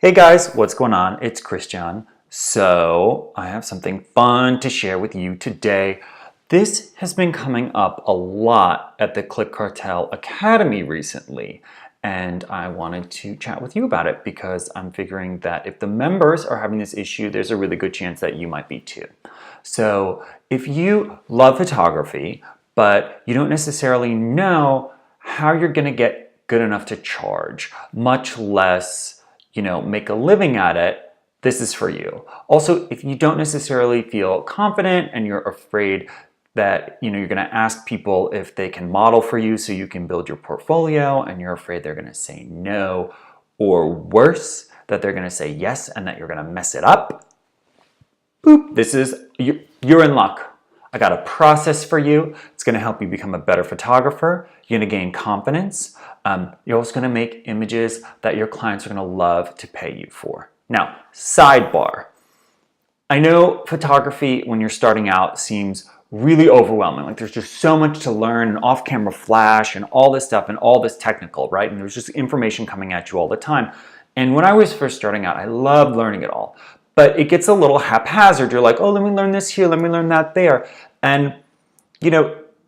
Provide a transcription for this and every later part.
Hey guys, what's going on? It's Christian. So I have something fun to share with you today. This has been coming up a lot at the Click Cartel Academy recently, and I wanted to chat with you about it because I'm figuring that if the members are having this issue, there's a really good chance that you might be too. So if you love photography, but you don't necessarily know how you're going to get good enough to charge, much less make a living at it, this is for you. Also, if you don't necessarily feel confident and you're afraid that you're going to ask people if they can model for you so you can build your portfolio and you're afraid they're going to say no, or worse, that they're going to say yes and that you're going to mess it up, boop, you're in luck. I got a process for you. It's going to help you become a better photographer. You're going to gain confidence. You're also going to make images that your clients are going to love to pay you for. Now, sidebar. I know photography, when you're starting out, seems really overwhelming. Like there's just so much to learn, and off-camera flash and all this stuff and all this technical, right? And there's just information coming at you all the time. And when I was first starting out, I loved learning it all. But it gets a little haphazard. You're like, oh, let me learn this here, let me learn that there. And,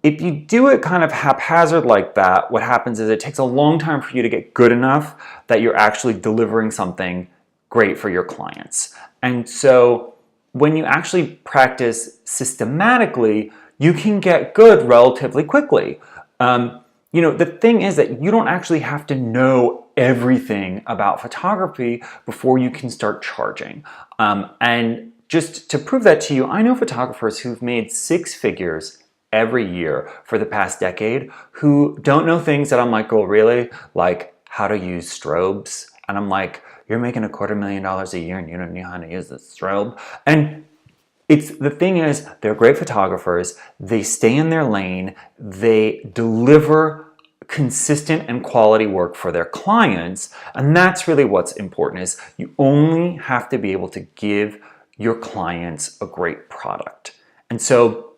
if you do it kind of haphazard like that, what happens is it takes a long time for you to get good enough that you're actually delivering something great for your clients. And so when you actually practice systematically, you can get good relatively quickly. The thing is that you don't actually have to know everything about photography before you can start charging. And just to prove that to you, I know photographers who've made six figures every year for the past decade who don't know things that I'm like, oh really? Like how to use strobes. And I'm like, you're making $250,000 a year and you don't know how to use the strobe? And the thing is, they're great photographers, they stay in their lane, they deliver consistent and quality work for their clients, and that's really what's important. Is you only have to be able to give your clients a great product. And so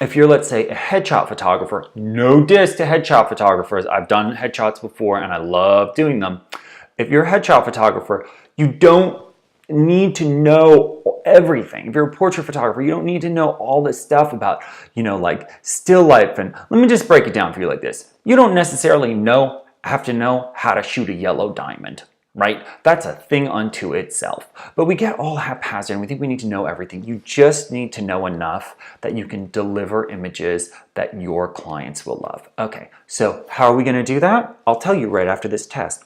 if you're, let's say, a headshot photographer, no diss to headshot photographers, I've done headshots before and I love doing them. If you're a headshot photographer, you don't need to know everything. If you're a portrait photographer, you don't need to know all this stuff about, like still life. And let me just break it down for you like this. You don't necessarily have to know how to shoot a yellow diamond, right? That's a thing unto itself. But we get all haphazard and we think we need to know everything. You just need to know enough that you can deliver images that your clients will love. Okay, so how are we going to do that? I'll tell you right after this test.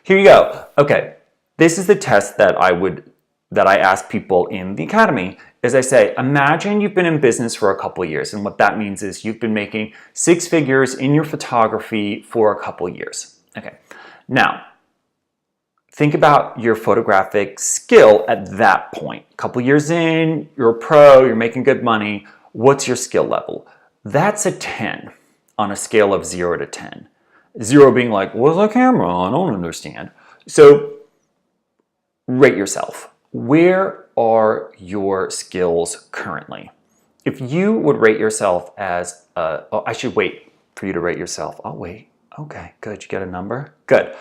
Here you go. Okay. This is the test that I ask people in the academy. As I say, imagine you've been in business for a couple of years, and what that means is you've been making six figures in your photography for a couple of years. Okay, now think about your photographic skill at that point. A couple years in, you're a pro, you're making good money. What's your skill level? That's a 10 on a scale of 0 to 10. 0 being like, what's a camera? I don't understand. So rate yourself. Where are your skills currently? If you would rate yourself as, I should wait for you to rate yourself. I'll wait. Okay, good. You get a number? Good.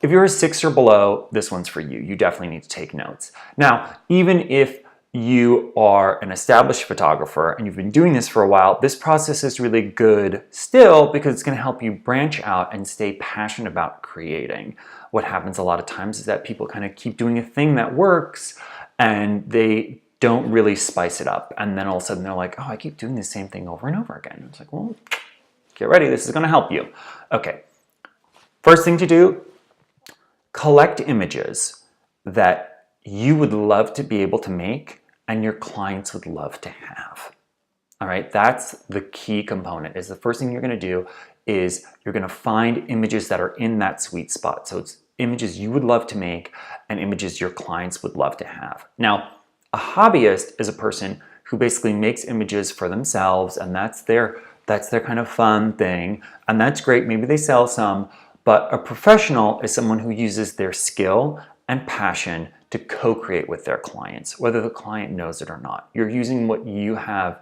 If you're a 6 or below, this one's for you. You definitely need to take notes. Now, even if you are an established photographer and you've been doing this for a while, this process is really good still because it's going to help you branch out and stay passionate about creating. What happens a lot of times is that people kind of keep doing a thing that works and they don't really spice it up. And then all of a sudden they're like, oh, I keep doing the same thing over and over again. It's like, well, get ready. This is going to help you. Okay. First thing to do, collect images that you would love to be able to make and your clients would love to have. All right, that's the key component. Is the first thing you're going to do is you're going to find images that are in that sweet spot. So it's images you would love to make and images your clients would love to have. Now, a hobbyist is a person who basically makes images for themselves, and that's their kind of fun thing, and that's great. Maybe they sell some, but a professional is someone who uses their skill and passion to co-create with their clients, whether the client knows it or not. You're using what you have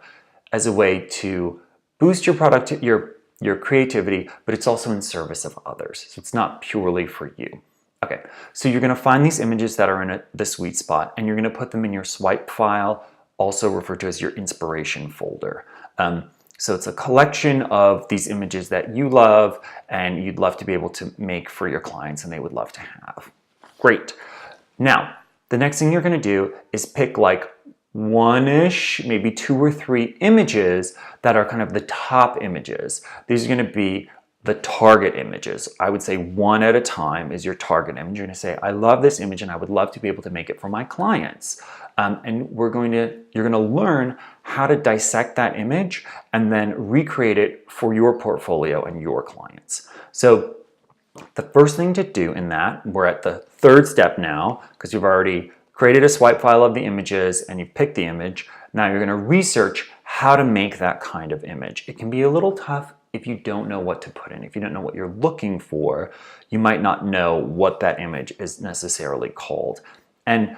as a way to boost your product, your creativity, but it's also in service of others. So it's not purely for you. Okay, so you're going to find these images that are in the sweet spot, and you're going to put them in your swipe file, also referred to as your inspiration folder. So it's a collection of these images that you love and you'd love to be able to make for your clients and they would love to have. Great. Now, the next thing you're going to do is pick like one-ish, maybe 2 or 3 images that are kind of the top images. These are going to be the target images. I would say one at a time is your target image. You're going to say, I love this image and I would love to be able to make it for my clients. And you're going to learn how to dissect that image and then recreate it for your portfolio and your clients. So the first thing to do in that, we're at the 3rd step now, because you've already created a swipe file of the images and you've picked the image. Now you're going to research how to make that kind of image. It can be a little tough if you don't know what to put in. If you don't know what you're looking for, you might not know what that image is necessarily called. And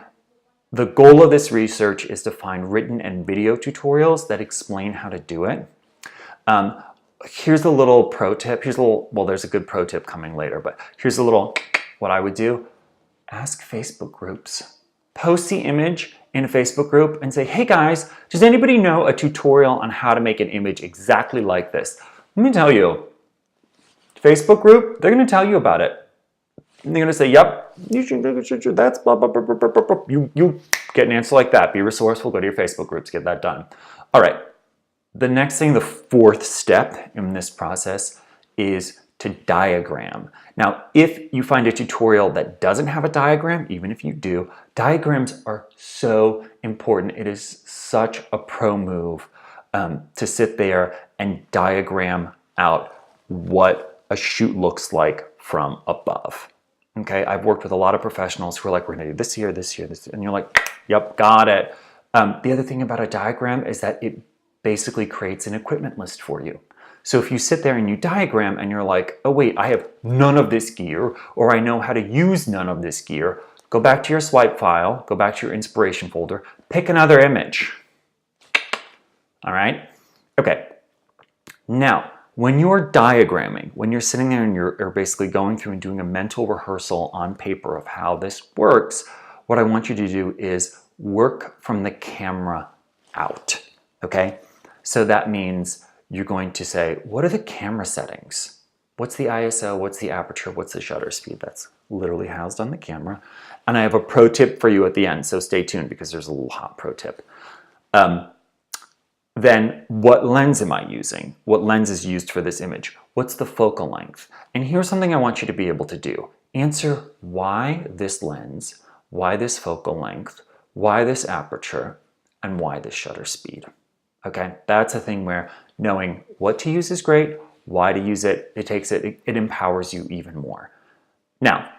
the goal of this research is to find written and video tutorials that explain how to do it. Here's a little pro tip. Well, there's a good pro tip coming later, but here's a little, what I would do. Ask Facebook groups. Post the image in a Facebook group and say, hey guys, does anybody know a tutorial on how to make an image exactly like this? Let me tell you, Facebook group, they're going to tell you about it. And they're going to say, yep, that's blah, blah, blah, blah, blah, blah. You get an answer like that. Be resourceful, go to your Facebook groups, get that done. All right. The next thing, the 4th step in this process is to diagram. Now, if you find a tutorial that doesn't have a diagram, even if you do, diagrams are so important. It is such a pro move to sit there and diagram out what a shoot looks like from above. Okay, I've worked with a lot of professionals who are like, we're gonna do this here, this here, this, and you're like, yep, got it. The other thing about a diagram is that it basically creates an equipment list for you. So if you sit there and you diagram and you're like, oh wait, I have none of this gear, or I know how to use none of this gear, go back to your swipe file, go back to your inspiration folder, pick another image. All right? Okay. Now, when you're diagramming, when you're sitting there and you're basically going through and doing a mental rehearsal on paper of how this works, what I want you to do is work from the camera out, okay? So that means you're going to say, what are the camera settings? What's the ISO? What's the aperture? What's the shutter speed? That's literally housed on the camera. And I have a pro tip for you at the end, so stay tuned because there's a little hot pro tip. Then what lens am I using? What lens is used for this image? What's the focal length? And here's something I want you to be able to do. Answer why this lens, why this focal length, why this aperture, and why this shutter speed. Okay, that's a thing where knowing what to use is great, why to use it, it empowers you even more. Now,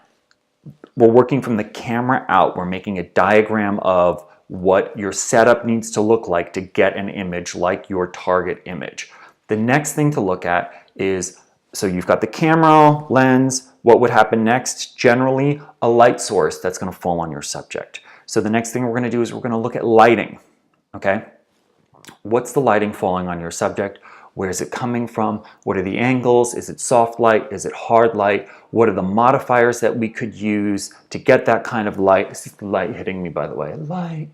we're working from the camera out. We're making a diagram of what your setup needs to look like to get an image like your target image. The next thing to look at is, so you've got the camera, lens, what would happen next? Generally, a light source that's going to fall on your subject. So the next thing we're going to do is we're going to look at lighting, okay? What's the lighting falling on your subject? Where is it coming from? What are the angles? Is it soft light? Is it hard light? What are the modifiers that we could use to get that kind of light? This is the light hitting me, by the way. Light.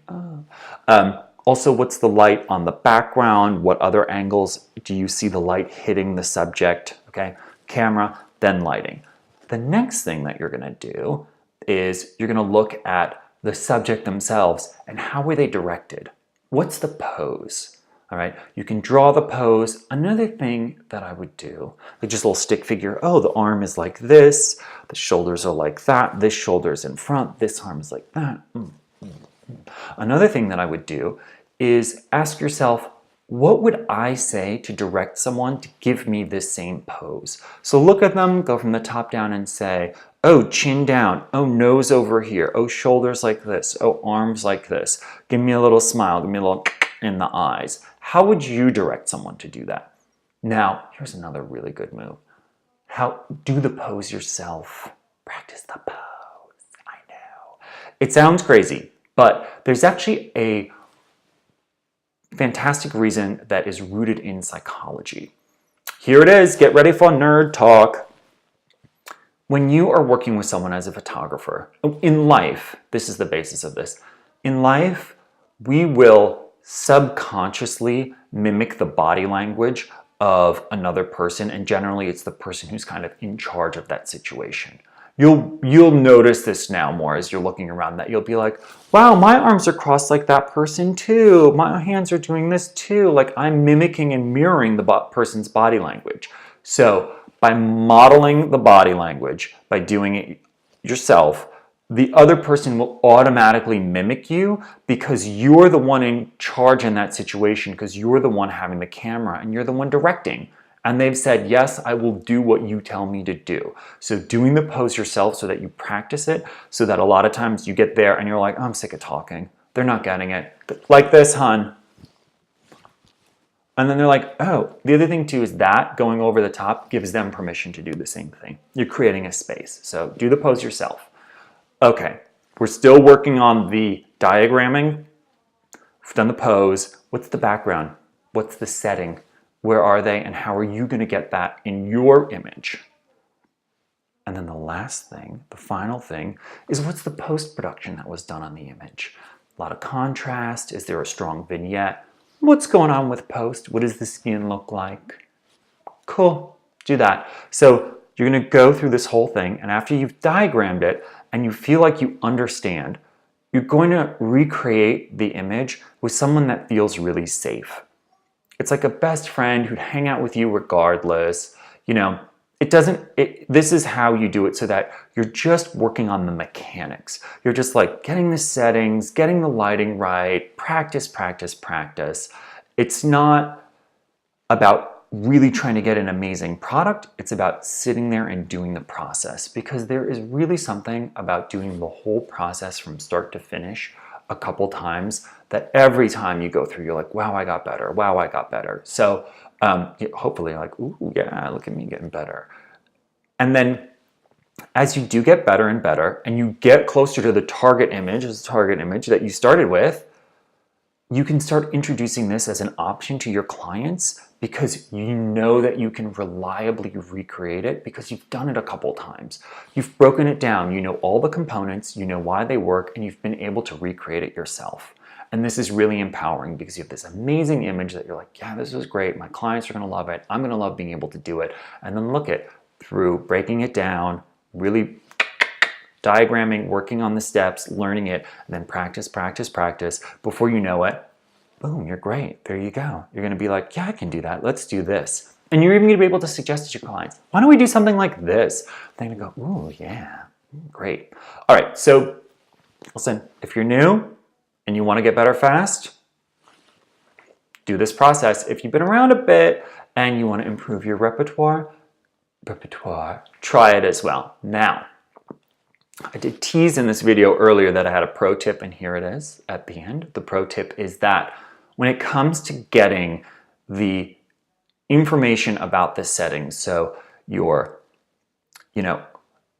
Also, what's the light on the background? What other angles do you see the light hitting the subject? Okay, camera, then lighting. The next thing that you're going to do is you're going to look at the subject themselves and how were they directed? What's the pose? All right, you can draw the pose. Another thing that I would do, like just a little stick figure, oh, the arm is like this, the shoulders are like that, this shoulder is in front, this arm is like that. Another thing that I would do is ask yourself, what would I say to direct someone to give me this same pose? So look at them, go from the top down and say, oh, chin down, oh, nose over here, oh, shoulders like this, oh, arms like this. Give me a little smile, give me a little in the eyes. How would you direct someone to do that? Now, here's another really good move. Do the pose yourself. Practice the pose. I know. It sounds crazy, but there's actually a fantastic reason that is rooted in psychology. Here it is. Get ready for nerd talk. when you are working with someone as a photographer, in life, this is the basis of this. In life, we will subconsciously mimic the body language of another person, and generally it's the person who's kind of in charge of that situation. You'll notice this now more as you're looking around, that you'll be like, wow, my arms are crossed like that person too. My hands are doing this too. Like, I'm mimicking and mirroring the person's body language. So by modeling the body language, by doing it yourself, the other person will automatically mimic you because you're the one in charge in that situation, because you're the one having the camera and you're the one directing. And they've said, yes, I will do what you tell me to do. So doing the pose yourself so that you practice it, so that a lot of times you get there and you're like, oh, I'm sick of talking. They're not getting it. Like this, hun. And then they're like, oh, the other thing too is that going over the top gives them permission to do the same thing. You're creating a space. So do the pose yourself. Okay, we're still working on the diagramming. We've done the pose. What's the background? What's the setting? Where are they, and how are you going to get that in your image? And then the last thing, the final thing, is what's the post-production that was done on the image? A lot of contrast. Is there a strong vignette? What's going on with post? What does the skin look like? Cool, do that. So you're going to go through this whole thing, and after you've diagrammed it and you feel like you understand, you're going to recreate the image with someone that feels really safe. It's like a best friend who'd hang out with you regardless. You know, this is how you do it, so that you're just working on the mechanics. You're just like getting the settings, getting the lighting right, practice, practice, practice. It's not about really trying to get an amazing product. It's about sitting there and doing the process, because there is really something about doing the whole process from start to finish a couple times that every time you go through, you're like, wow, I got better. Wow, I got better. So hopefully you're like, ooh, yeah, look at me getting better. And then as you do get better and better, and you get closer to the target image, that you started with, you can start introducing this as an option to your clients, because you know that you can reliably recreate it because you've done it a couple times. You've broken it down, you know all the components, you know why they work, and you've been able to recreate it yourself. And this is really empowering, because you have this amazing image that you're like, yeah, this was great. My clients are going to love it. I'm going to love being able to do it. And then look at, through breaking it down, really diagramming, working on the steps, learning it, and then practice, practice, practice. Before you know it, boom, you're great. There you go. You're going to be like, yeah, I can do that. Let's do this. And you're even going to be able to suggest to your clients, why don't we do something like this? They're going to go, ooh, yeah, great. All right, so listen, if you're new and you want to get better fast, do this process. If you've been around a bit and you want to improve your repertoire, try it as well. Now, I did tease in this video earlier that I had a pro tip, and here it is at the end. The pro tip is that when it comes to getting the information about the settings, so your,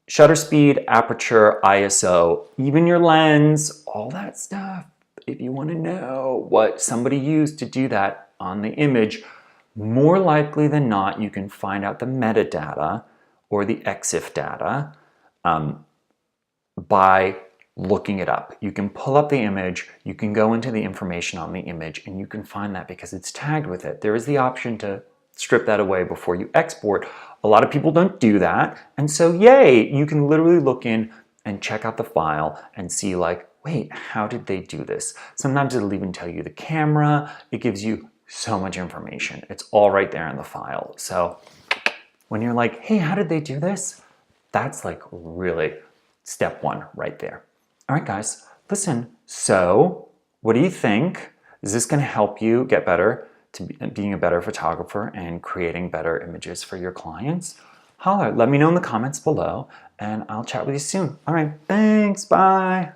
shutter speed, aperture, ISO, even your lens, all that stuff, if you want to know what somebody used to do that on the image, more likely than not, you can find out the metadata or the EXIF data by looking it up. You can pull up the image, you can go into the information on the image, and you can find that because it's tagged with it. There is the option to strip that away before you export. A lot of people don't do that, and so yay, you can literally look in and check out the file and see like, wait, how did they do this? Sometimes it'll even tell you the camera. It gives you so much information. It's all right there in the file. So when you're like, hey, how did they do this? That's like really step one right there. All right, guys, listen. So what do you think? Is this going to help you get better to being a better photographer and creating better images for your clients? Holler, let me know in the comments below, and I'll chat with you soon. All right, thanks, bye.